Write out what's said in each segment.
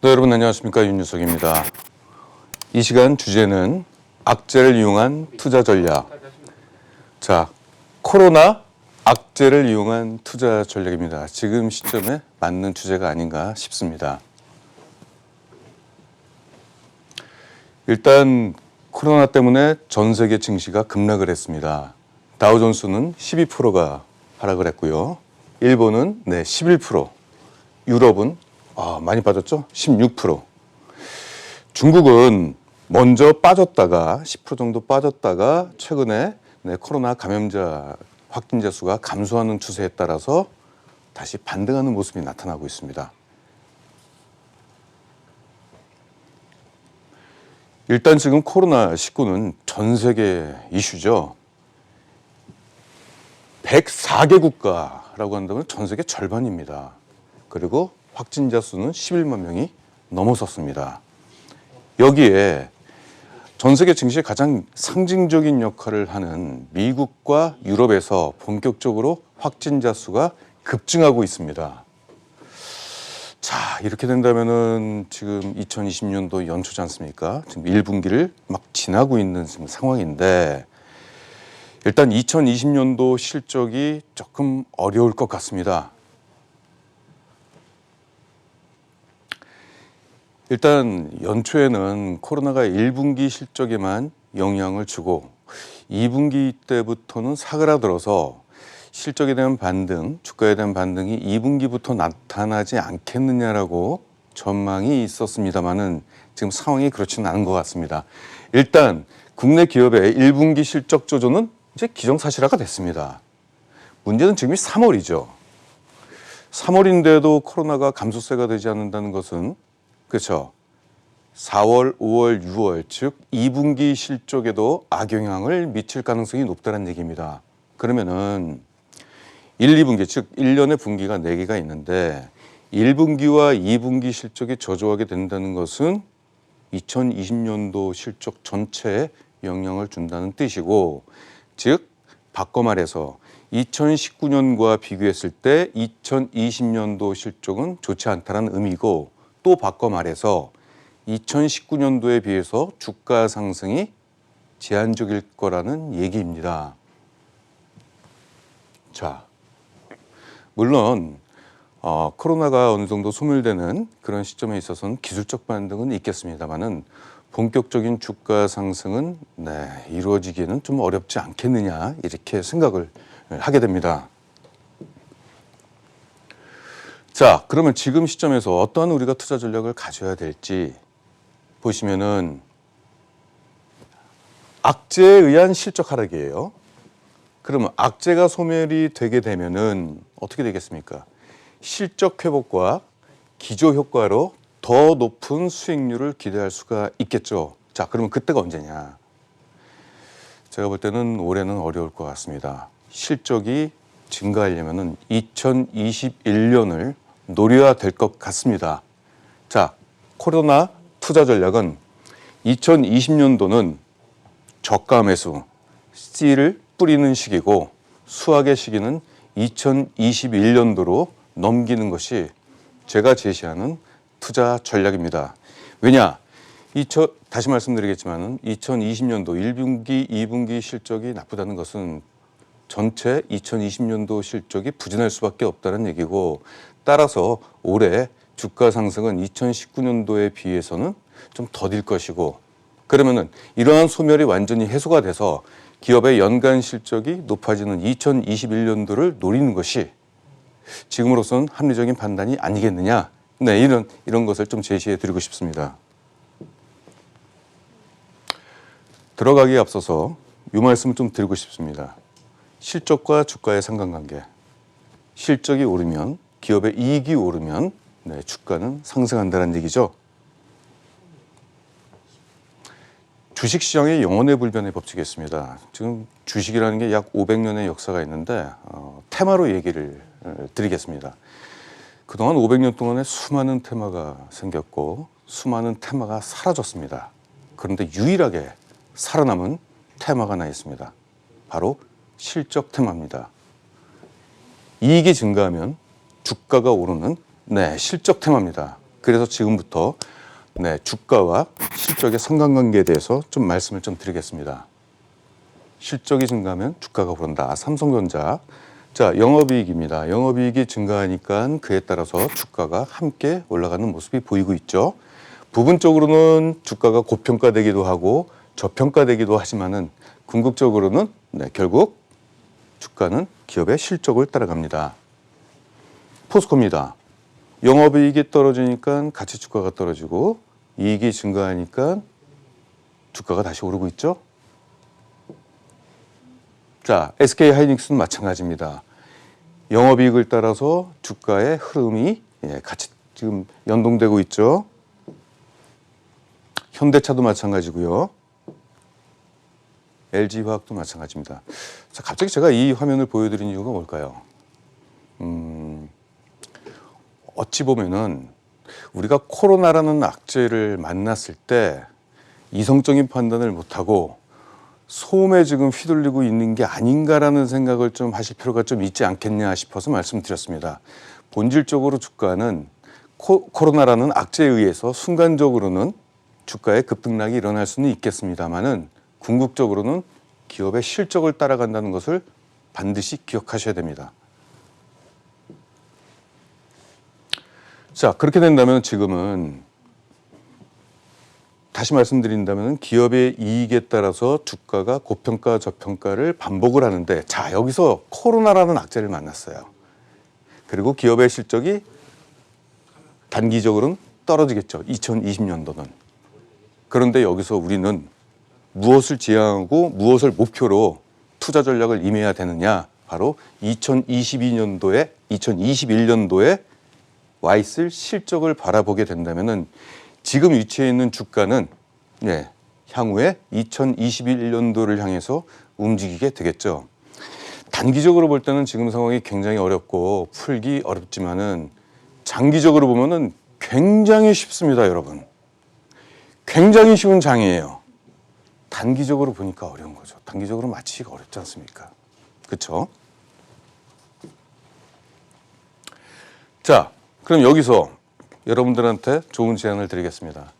네, 여러분 안녕하십니까, 윤유석입니다. 이 시간 주제는 악재를 이용한 투자 전략. 자, 코로나 악재를 이용한 투자 전략입니다. 지금 시점에 맞는 주제가 아닌가 싶습니다. 일단 코로나 때문에 전 세계 증시가 급락을 했습니다. 다우존스는 12%가 하락을 했고요. 일본은 11%, 유럽은 많이 빠졌죠? 16%. 중국은 먼저 빠졌다가 10% 정도 빠졌다가 최근에 코로나 감염자 확진자 수가 감소하는 추세에 따라서 다시 반등하는 모습이 나타나고 있습니다. 일단 지금 코로나19는 전 세계 이슈죠. 104개 국가라고 한다면 전 세계 절반입니다. 그리고 확진자 수는 11만 명이 넘어섰습니다. 여기에 전 세계 증시에 가장 상징적인 역할을 하는 미국과 유럽에서 본격적으로 확진자 수가 급증하고 있습니다. 자, 이렇게 된다면은 지금 2020년도 연초지 않습니까? 지금 1분기를 막 지나고 있는 지금 상황인데 일단 2020년도 실적이 조금 어려울 것 같습니다. 일단 연초에는 코로나가 1분기 실적에만 영향을 주고 2분기 때부터는 사그라들어서 실적에 대한 반등, 주가에 대한 반등이 2분기부터 나타나지 않겠느냐라고 전망이 있었습니다만은 지금 상황이 그렇지는 않은 것 같습니다. 일단 국내 기업의 1분기 실적 조정은 이제 기정사실화가 됐습니다. 문제는 지금이 3월이죠. 3월인데도 코로나가 감소세가 되지 않는다는 것은 그렇죠. 4월, 5월, 6월 즉 2분기 실적에도 악영향을 미칠 가능성이 높다는 얘기입니다. 그러면은 1, 2분기 즉 1년의 분기가 4개가 있는데 1분기와 2분기 실적이 저조하게 된다는 것은 2020년도 실적 전체에 영향을 준다는 뜻이고 즉 바꿔 말해서 2019년과 비교했을 때 2020년도 실적은 좋지 않다는 의미고 또 바꿔 말해서 2019년도에 비해서 주가 상승이 제한적일 거라는 얘기입니다. 자, 물론 코로나가 어느 정도 소멸되는 그런 시점에 있어서는 기술적 반등은 있겠습니다만은 본격적인 주가 상승은 이루어지기에는 좀 어렵지 않겠느냐 이렇게 생각을 하게 됩니다. 자, 그러면 지금 시점에서 어떠한 우리가 투자 전략을 가져야 될지 보시면은 악재에 의한 실적 하락이에요. 그러면 악재가 소멸이 되게 되면은 어떻게 되겠습니까? 실적 회복과 기저 효과로 더 높은 수익률을 기대할 수가 있겠죠. 자, 그러면 그때가 언제냐? 제가 볼 때는 올해는 어려울 것 같습니다. 실적이 증가하려면은 2021년을 노려야 될 것 같습니다. 자, 코로나 투자 전략은 2020년도는 저가 매수, 씨를 뿌리는 시기고 수확의 시기는 2021년도로 넘기는 것이 제가 제시하는 투자 전략입니다. 왜냐? 다시 말씀드리겠지만 2020년도 1분기, 2분기 실적이 나쁘다는 것은 전체 2020년도 실적이 부진할 수밖에 없다는 얘기고 따라서 올해 주가 상승은 2019년도에 비해서는 좀 더딜 것이고 그러면은 이러한 소멸이 완전히 해소가 돼서 기업의 연간 실적이 높아지는 2021년도를 노리는 것이 지금으로서는 합리적인 판단이 아니겠느냐. 이런 것을 좀 제시해 드리고 싶습니다. 들어가기에 앞서서 이 말씀을 좀 드리고 싶습니다. 실적과 주가의 상관관계. 실적이 오르면 기업의 이익이 오르면 주가는 상승한다는 얘기죠. 주식시장의 영원의 불변의 법칙이 있습니다. 지금 주식이라는 게 약 500년의 역사가 있는데 테마로 얘기를 드리겠습니다. 그동안 500년 동안에 수많은 테마가 생겼고 수많은 테마가 사라졌습니다. 그런데 유일하게 살아남은 테마가 하나 있습니다. 바로 실적 테마입니다. 이익이 증가하면 주가가 오르는 실적 테마입니다. 그래서 지금부터 주가와 실적의 상관관계에 대해서 좀 말씀을 좀 드리겠습니다. 실적이 증가하면 주가가 오른다. 삼성전자. 자, 영업이익입니다. 영업이익이 증가하니까 그에 따라서 주가가 함께 올라가는 모습이 보이고 있죠. 부분적으로는 주가가 고평가되기도 하고 저평가되기도 하지만은 궁극적으로는 결국 주가는 기업의 실적을 따라갑니다. 포스코입니다. 영업이익이 떨어지니까 가치 주가가 떨어지고 이익이 증가하니까 주가가 다시 오르고 있죠. 자, SK하이닉스는 마찬가지입니다. 영업이익을 따라서 주가의 흐름이 같이 지금 연동되고 있죠. 현대차도 마찬가지고요. LG화학도 마찬가지입니다. 자, 갑자기 제가 이 화면을 보여드린 이유가 뭘까요? 어찌 보면은 우리가 코로나라는 악재를 만났을 때 이성적인 판단을 못하고 소음에 지금 휘둘리고 있는 게 아닌가라는 생각을 좀 하실 필요가 좀 있지 않겠냐 싶어서 말씀드렸습니다. 본질적으로 주가는 코로나라는 악재에 의해서 순간적으로는 주가의 급등락이 일어날 수는 있겠습니다만은 궁극적으로는 기업의 실적을 따라간다는 것을 반드시 기억하셔야 됩니다. 자, 그렇게 된다면 지금은 다시 말씀드린다면 기업의 이익에 따라서 주가가 고평가 저평가를 반복을 하는데, 자, 여기서 코로나라는 악재를 만났어요. 그리고 기업의 실적이 단기적으로는 떨어지겠죠. 2020년도는. 그런데 여기서 우리는 무엇을 지향하고 무엇을 목표로 투자 전략을 임해야 되느냐? 바로 2021년도에 와 있을 실적을 바라보게 된다면은 지금 위치해 있는 주가는 향후에 2021년도를 향해서 움직이게 되겠죠. 단기적으로 볼 때는 지금 상황이 굉장히 어렵고 풀기 어렵지만은 장기적으로 보면은 굉장히 쉽습니다, 여러분. 굉장히 쉬운 장이에요. 단기적으로 보니까 어려운 거죠. 단기적으로 맞히기가 어렵지 않습니까? 그렇죠? 자, 그럼 여기서 여러분들한테 좋은 제안을 드리겠습니다.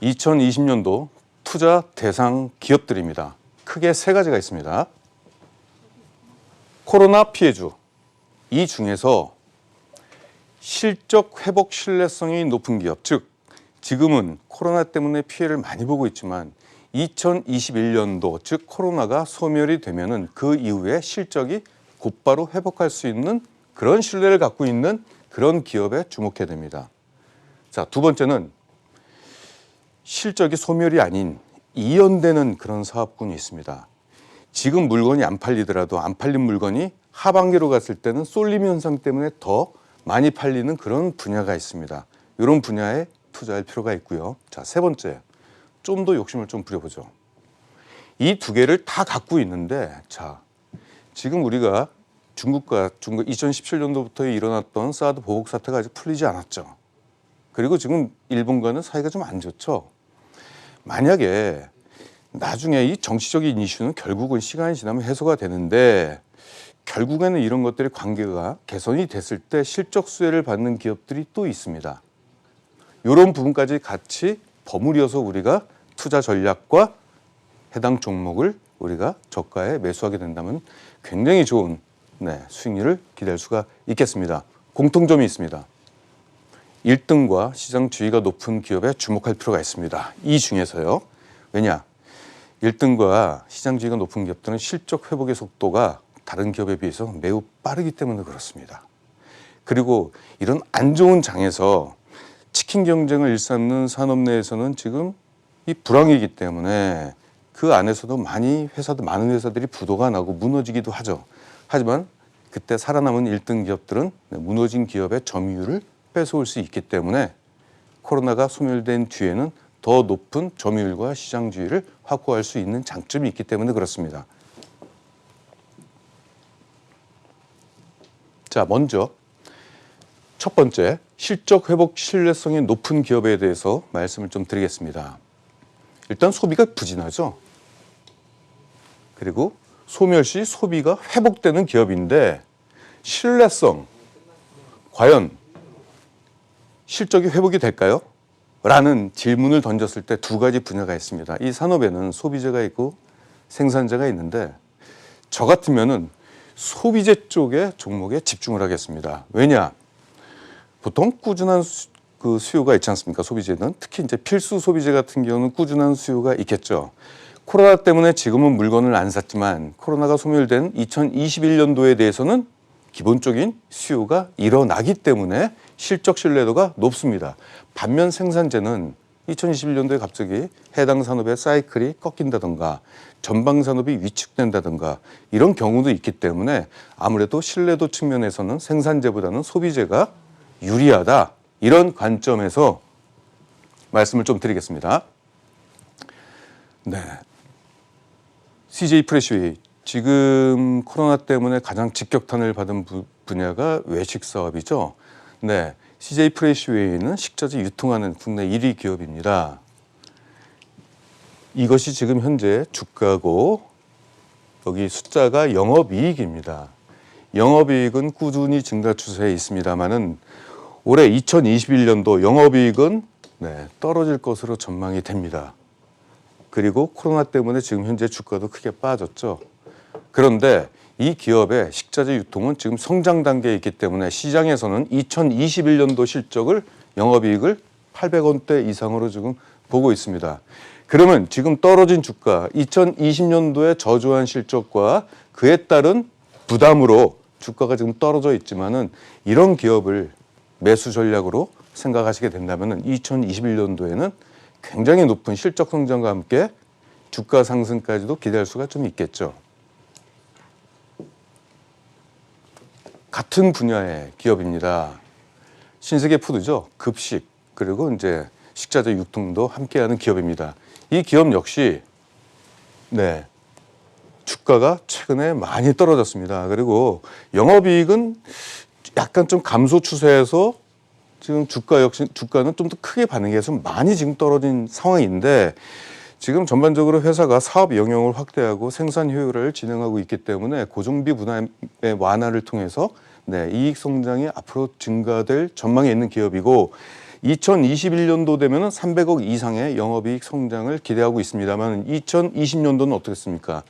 2020년도 투자 대상 기업들입니다. 크게 세 가지가 있습니다. 코로나 피해주. 이 중에서 실적 회복 신뢰성이 높은 기업, 즉 지금은 코로나 때문에 피해를 많이 보고 있지만 2021년도, 즉 코로나가 소멸이 되면은 그 이후에 실적이 곧바로 회복할 수 있는 그런 신뢰를 갖고 있는 그런 기업에 주목해야 됩니다. 자, 두 번째는 실적이 소멸이 아닌 이연되는 그런 사업군이 있습니다. 지금 물건이 안 팔리더라도 안 팔린 물건이 하반기로 갔을 때는 쏠림 현상 때문에 더 많이 팔리는 그런 분야가 있습니다. 이런 분야에 투자할 필요가 있고요. 자, 세 번째, 좀 더 욕심을 좀 부려보죠. 이 두 개를 다 갖고 있는데, 자, 지금 우리가 중국 2017년도부터 일어났던 사드 보복 사태가 아직 풀리지 않았죠. 그리고 지금 일본과는 사이가 좀 안 좋죠. 만약에 나중에 이 정치적인 이슈는 결국은 시간이 지나면 해소가 되는데, 결국에는 이런 것들의 관계가 개선이 됐을 때 실적 수혜를 받는 기업들이 또 있습니다. 이런 부분까지 같이 버무려서 우리가 투자 전략과 해당 종목을 우리가 저가에 매수하게 된다면 굉장히 좋은 수익률을 기대할 수가 있겠습니다. 공통점이 있습니다. 1등과 시장 지위가 높은 기업에 주목할 필요가 있습니다. 이 중에서요. 왜냐? 1등과 시장 지위가 높은 기업들은 실적 회복의 속도가 다른 기업에 비해서 매우 빠르기 때문에 그렇습니다. 그리고 이런 안 좋은 장에서 치킨 경쟁을 일삼는 산업 내에서는 지금 이 불황이기 때문에 그 안에서도 많은 회사들이 부도가 나고 무너지기도 하죠. 하지만 그때 살아남은 1등 기업들은 무너진 기업의 점유율을 뺏어올 수 있기 때문에 코로나가 소멸된 뒤에는 더 높은 점유율과 시장 지위를 확보할 수 있는 장점이 있기 때문에 그렇습니다. 자, 먼저 첫 번째, 실적 회복 신뢰성이 높은 기업에 대해서 말씀을 좀 드리겠습니다. 일단 소비가 부진하죠. 그리고 소멸 시 소비가 회복되는 기업인데 신뢰성, 과연 실적이 회복이 될까요? 라는 질문을 던졌을 때 두 가지 분야가 있습니다. 이 산업에는 소비재가 있고 생산재가 있는데 저 같으면은 소비재 쪽의 종목에 집중을 하겠습니다. 왜냐? 보통 꾸준한 수요가 있지 않습니까? 소비재는 특히 이제 필수 소비재 같은 경우는 꾸준한 수요가 있겠죠. 코로나 때문에 지금은 물건을 안 샀지만 코로나가 소멸된 2021년도에 대해서는 기본적인 수요가 일어나기 때문에 실적 신뢰도가 높습니다. 반면 생산재는 2021년도에 갑자기 해당 산업의 사이클이 꺾인다든가 전방 산업이 위축된다든가 이런 경우도 있기 때문에 아무래도 신뢰도 측면에서는 생산재보다는 소비재가 유리하다. 이런 관점에서 말씀을 좀 드리겠습니다. 네. CJ 프레시웨이 지금 코로나 때문에 가장 직격탄을 받은 분야가 외식 사업이죠. 네. CJ 프레시웨이는 식자재 유통하는 국내 1위 기업입니다. 이것이 지금 현재 주가고 여기 숫자가 영업이익입니다. 영업이익은 꾸준히 증가 추세에 있습니다만은 올해 2021년도 영업이익은 떨어질 것으로 전망이 됩니다. 그리고 코로나 때문에 지금 현재 주가도 크게 빠졌죠. 그런데 이 기업의 식자재 유통은 지금 성장 단계에 있기 때문에 시장에서는 2021년도 실적을 영업이익을 800원대 이상으로 지금 보고 있습니다. 그러면 지금 떨어진 주가, 2020년도에 저조한 실적과 그에 따른 부담으로 주가가 지금 떨어져 있지만은 이런 기업을 매수 전략으로 생각하시게 된다면은 2021년도에는 굉장히 높은 실적 성장과 함께 주가 상승까지도 기대할 수가 좀 있겠죠. 같은 분야의 기업입니다. 신세계 푸드죠. 급식 그리고 이제 식자재 유통도 함께하는 기업입니다. 이 기업 역시 주가가 최근에 많이 떨어졌습니다. 그리고 영업이익은 약간 좀 감소 추세에서 지금 주가는 좀 더 크게 반응해서 많이 지금 떨어진 상황인데 지금 전반적으로 회사가 사업 영역을 확대하고 생산 효율을 진행하고 있기 때문에 고정비 분담의 완화를 통해서 이익 성장이 앞으로 증가될 전망이 있는 기업이고 2021년도 되면은 300억 이상의 영업이익 성장을 기대하고 있습니다만 2020년도는 어떻겠습니까?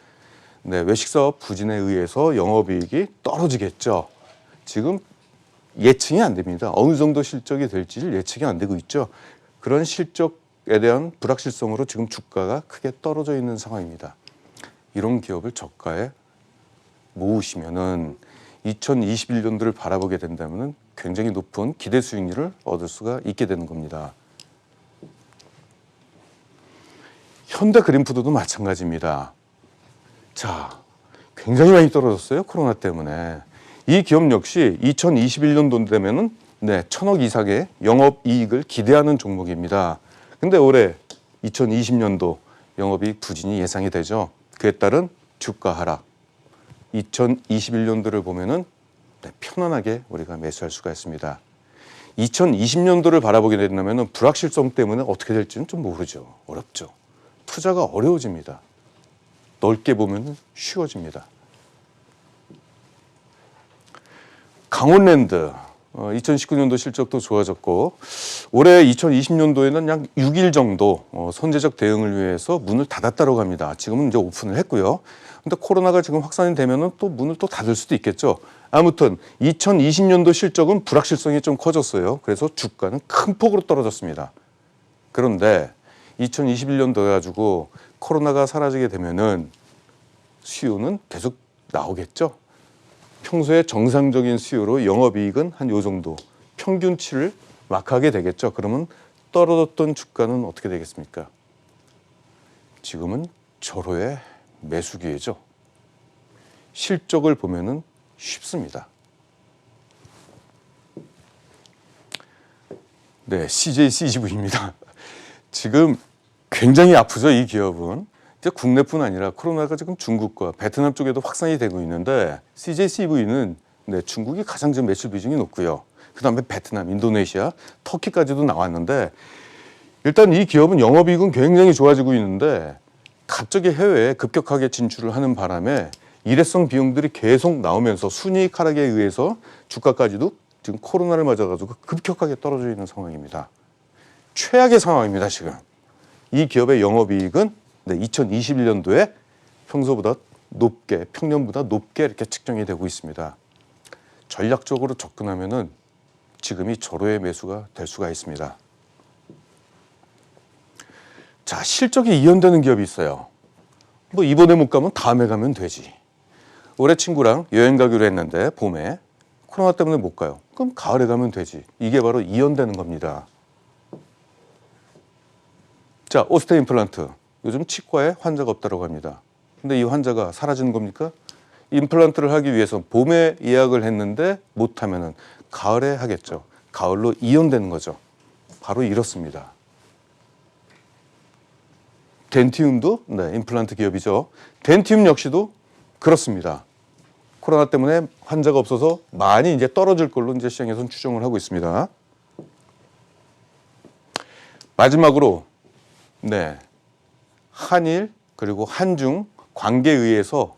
외식 사업 부진에 의해서 영업이익이 떨어지겠죠. 지금 예측이 안 됩니다. 어느 정도 실적이 될지를 예측이 안 되고 있죠. 그런 실적에 대한 불확실성으로 지금 주가가 크게 떨어져 있는 상황입니다. 이런 기업을 저가에 모으시면은 2021년도를 바라보게 된다면은 굉장히 높은 기대 수익률을 얻을 수가 있게 되는 겁니다. 현대그린푸드도 마찬가지입니다. 자, 굉장히 많이 떨어졌어요. 코로나 때문에. 이 기업 역시 2021년도 되면은 1,000억 이상의 영업이익을 기대하는 종목입니다. 근데 올해 2020년도 영업이익 부진이 예상이 되죠. 그에 따른 주가 하락. 2021년도를 보면은 편안하게 우리가 매수할 수가 있습니다. 2020년도를 바라보게 된다면 불확실성 때문에 어떻게 될지는 좀 모르죠. 어렵죠. 투자가 어려워집니다. 넓게 보면 쉬워집니다. 강원랜드 2019년도 실적도 좋아졌고 올해 2020년도에는 약 6일 정도 선제적 대응을 위해서 문을 닫았다고 합니다. 지금은 이제 오픈을 했고요. 근데 코로나가 지금 확산이 되면은 또 문을 또 닫을 수도 있겠죠. 아무튼 2020년도 실적은 불확실성이 좀 커졌어요. 그래서 주가는 큰 폭으로 떨어졌습니다. 그런데 2021년도 가지고 코로나가 사라지게 되면은 수요는 계속 나오겠죠. 평소에 정상적인 수요로 영업이익은 한 요 정도 평균치를 마크하게 되겠죠. 그러면 떨어졌던 주가는 어떻게 되겠습니까? 지금은 절호의 매수 기회죠. 실적을 보면은 쉽습니다. CJCGV입니다. 지금 굉장히 아프죠, 이 기업은. 이제 국내뿐 아니라 코로나가 지금 중국과 베트남 쪽에도 확산이 되고 있는데 CJCV는 중국이 가장 지금 매출 비중이 높고요. 그다음에 베트남, 인도네시아, 터키까지도 나왔는데 일단 이 기업은 영업이익은 굉장히 좋아지고 있는데 갑자기 해외에 급격하게 진출을 하는 바람에 일회성 비용들이 계속 나오면서 순이익 하락에 의해서 주가까지도 지금 코로나를 맞아가지고 급격하게 떨어져 있는 상황입니다. 최악의 상황입니다, 지금. 이 기업의 영업이익은 2021년도에 평소보다 높게, 평년보다 높게 이렇게 측정이 되고 있습니다. 전략적으로 접근하면은 지금이 절호의 매수가 될 수가 있습니다. 자, 실적이 이연되는 기업이 있어요. 뭐 이번에 못 가면 다음에 가면 되지. 올해 친구랑 여행 가기로 했는데 봄에 코로나 때문에 못 가요. 그럼 가을에 가면 되지. 이게 바로 이연되는 겁니다. 자, 오스테 임플란트. 요즘 치과에 환자가 없다고 합니다. 근데 이 환자가 사라지는 겁니까? 임플란트를 하기 위해서 봄에 예약을 했는데 못하면은 가을에 하겠죠. 가을로 이연되는 거죠. 바로 이렇습니다. 덴티움도 임플란트 기업이죠. 덴티움 역시도 그렇습니다. 코로나 때문에 환자가 없어서 많이 이제 떨어질 걸로 이제 시장에서는 추정을 하고 있습니다. 마지막으로 한일 그리고 한중 관계에 의해서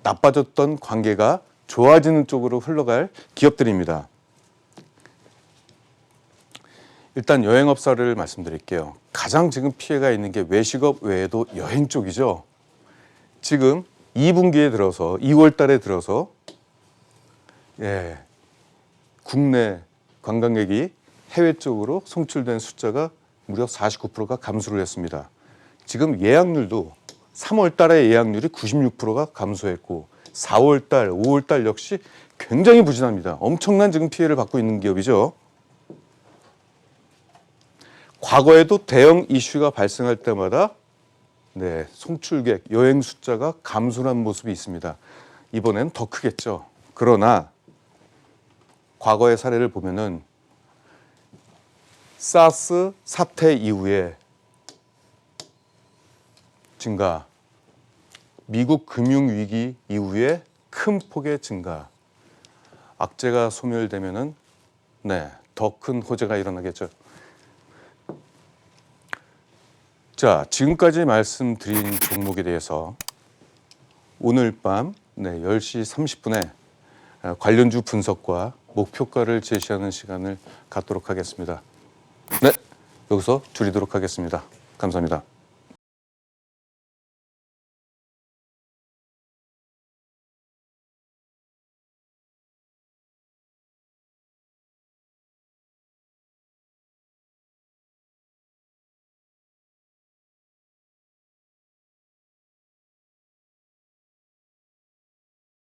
나빠졌던 관계가 좋아지는 쪽으로 흘러갈 기업들입니다. 일단 여행업사를 말씀드릴게요. 가장 지금 피해가 있는 게 외식업 외에도 여행 쪽이죠. 지금 2분기에 들어서 2월 달에 들어서 국내 관광객이 해외 쪽으로 송출된 숫자가 무려 49%가 감소를 했습니다. 지금 예약률도 3월 달에 예약률이 96%가 감소했고 4월 달, 5월 달 역시 굉장히 부진합니다. 엄청난 지금 피해를 받고 있는 기업이죠. 과거에도 대형 이슈가 발생할 때마다 송출객, 여행 숫자가 감소한 모습이 있습니다. 이번엔 더 크겠죠. 그러나 과거의 사례를 보면은 사스 사태 이후에 증가, 미국 금융위기 이후에 큰 폭의 증가, 악재가 소멸되면은 더 큰 호재가 일어나겠죠. 자, 지금까지 말씀드린 종목에 대해서 오늘 밤 10시 30분에 관련주 분석과 목표가를 제시하는 시간을 갖도록 하겠습니다. 여기서 줄이도록 하겠습니다. 감사합니다.